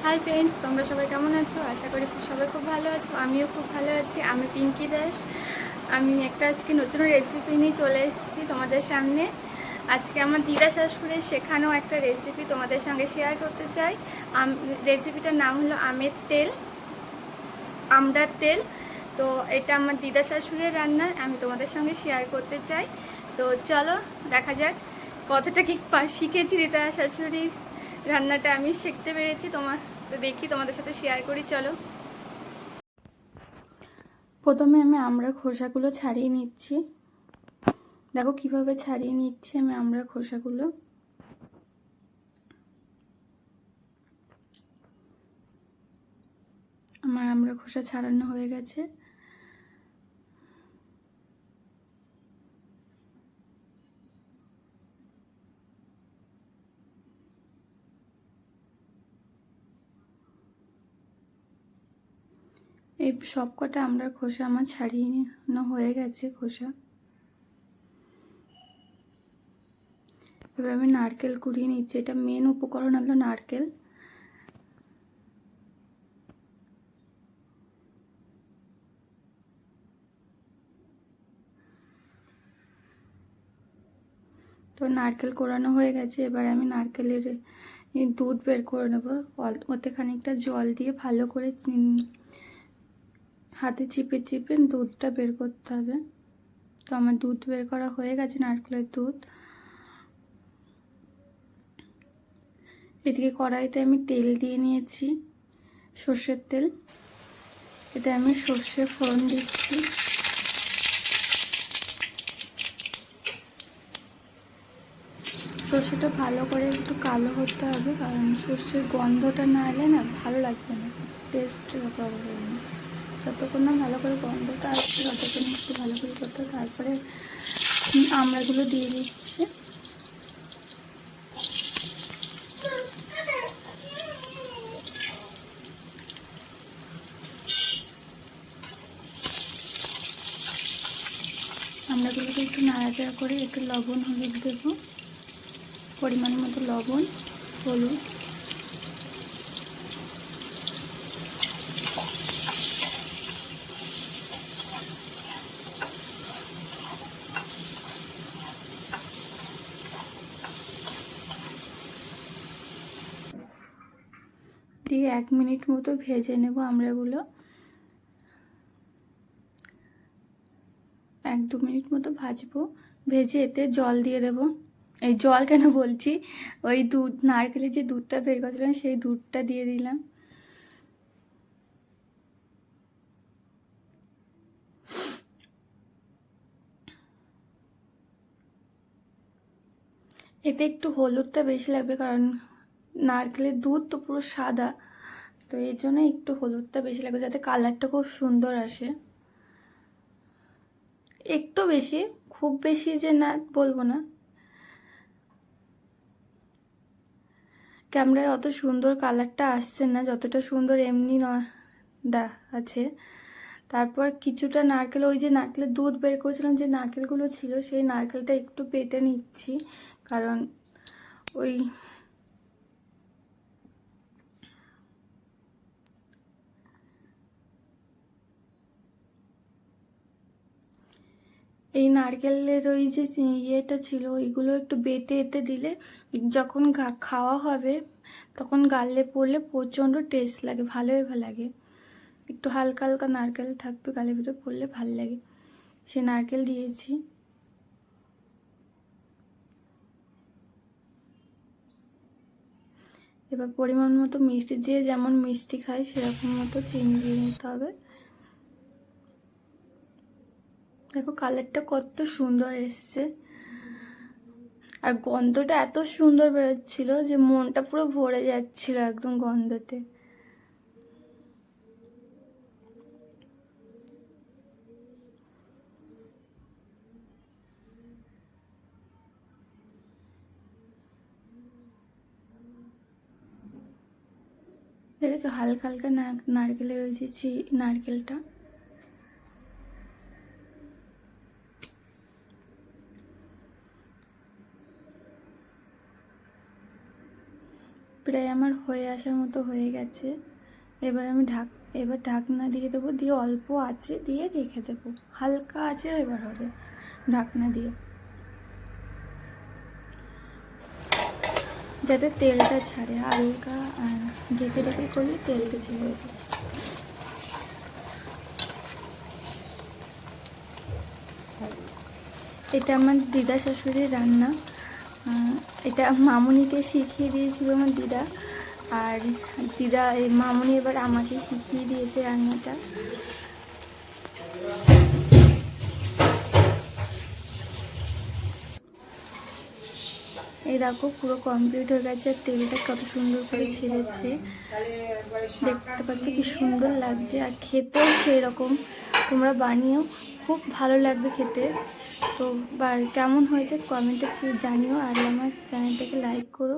Hi friends, তোমরা সবাই কেমন আছো? আশা করি সবাই খুব ভালো আছো। আমিও খুব ভালো আছি। আমি পিঙ্কি দাস। আমি একটা আজকে নতুন রেসিপি নিয়ে চলে এসেছি তোমাদের সামনে। আজকে আমার দিদা শাশুড়ির শেখানো একটা রেসিপি তোমাদের সঙ্গে শেয়ার করতে চাই। রেসিপিটার নাম হলো আমের তেল, আমড়ার তেল। তো এটা আমার দিদা শাশুড়ির রান্না, আমি তোমাদের সঙ্গে শেয়ার করতে চাই। তো চলো দেখা যাক কতটা কি শিখেছি দিদা শাশুড়ির রান্নাটা আমি শিখতে পেরেছি। তো দেখি তোমাদের সাথে শেয়ার করি, চলো। প্রথমে আমি আমড়ার খোসাগুলো ছাড়িয়ে নিচ্ছি। দেখো কিভাবে ছাড়িয়ে নিচ্ছি আমি আমড়ার খোসাগুলো। আমার আমড়ার খোসা ছাড়ানো হয়ে গেছে। এই সব কটা আমড়ার খোসা আমার ছাড়িয়ে হয়ে গেছে খোসা। এবার আমি নারকেল কুড়িয়ে নিচ্ছি। এটা মেন উপকরণ হলো নারকেল। তো নারকেল কোরানো হয়ে গেছে। এবার আমি নারকেলের দুধ বের করে নেবো। ওতে খানিকটা জল দিয়ে ভালো করে হাতে চিপে চিপে দুধটা বের করতে হবে। তো আমার দুধ বের করা হয়ে গেছে, নারকেলের দুধ। এদিকে কড়াইতে আমি তেল দিয়ে নিয়েছি, সর্ষের তেল। এতে আমি সর্ষে ফোড়ন দিচ্ছি। সর্ষেটা ভালো করে একটু কালো হতে হবে, কারণ সর্ষের গন্ধটা না এলে না ভালো লাগবে না, টেস্ট হবে না। যতক্ষণ না ভালো করে গন্ধটা আসছে ততক্ষণ একটু ভালো করে করতে। তারপরে আমড়াগুলো দিয়ে দিচ্ছি। আমড়াগুলোকে একটু নাড়াচাড়া করে একটু লবণ হলুদ দেবো, পরিমাণ মতো লবণ হলুদ। দিয়ে 1 মিনিট মতো ভেজে নেব আমড়াগুলো। 1-2 মিনিট মতো ভাজবো। ভেজে এতে জল দিয়ে দেব। এই জল কেন বলছি, ওই দুধ, নারকেলের যে দুধটা বের করেছিলাম সেই দুধটা দিয়ে দিলাম। এতে একটু হলুদটা বেশি লাগবে, কারণ নারকেলের দুধ তো পুরো সাদা, তো এর জন্য একটু হলুদটা বেশি লাগবে যাতে কালারটা খুব সুন্দর আসে। একটু বেশি, খুব বেশি যে না বলবো না। ক্যামেরায় অত সুন্দর কালারটা আসছে না, যতটা সুন্দর এমনি আছে। তারপর কিছুটা নারকেল, ওই যে নারকেলের দুধ বের করেছিলাম যে নারকেলগুলো ছিল, সেই নারকেলটা একটু বেটে নিচ্ছি, কারণ ওই এই নারকেলের ওই যে ইয়েটা ছিল ওইগুলো একটু বেটে এতে দিলে যখন খাওয়া হবে তখন গালে পড়লে প্রচণ্ড টেস্ট লাগে, ভালোই লাগে। একটু হালকা হালকা নারকেল থাকবে গালের ভিতরে পড়লে ভালো লাগে। সে নারকেল দিয়েছি। এবার পরিমাণ মতো মিষ্টি, যে যেমন মিষ্টি খায় সেরকম মতো চিনি দিয়ে নিতে হবে। দেখো কালারটা কত সুন্দর এসছে, আর গন্ধটা এত সুন্দর বেরোচ্ছিল যে মনটা পুরো ভরে যাচ্ছিল একদম গন্ধতে। দেখেছো হালকা হালকা নারকেলের ওই যে নারকেলটা। প্রায় আমার হয়ে আসার মতো হয়ে গেছে। এবার আমি এবার ঢাকনা দিয়ে দেবো, দিয়ে অল্প আছে দিয়ে রেখে দেবো, হালকা আছে এবার হবে ঢাকনা দিয়ে, যাতে তেলটা ছাড়ে। হালকা ঢেকে ঢেকে করলে তেলটা ছেড়ে দেবে। এটা আমার দিদা শাশুড়ির রান্না। এটা মামুনিকে শিখিয়ে দিয়েছিল আমার দিদা, আর এই মামুনি এবার আমাকে শিখিয়ে দিয়েছে রান্নাটা। এই দেখো পুরো কমপ্লিট হয়ে গেছে, আর তেলটা কত সুন্দর করে ছেড়েছে, দেখতে পাচ্ছ কি সুন্দর লাগছে। আর খেতেও সেরকম, তোমরা বানিয়েও খুব ভালো লাগবে খেতে। তো কেমন হয়েছে কমেন্টে জানিও, আর আমার চ্যানেলটাকে লাইক করো।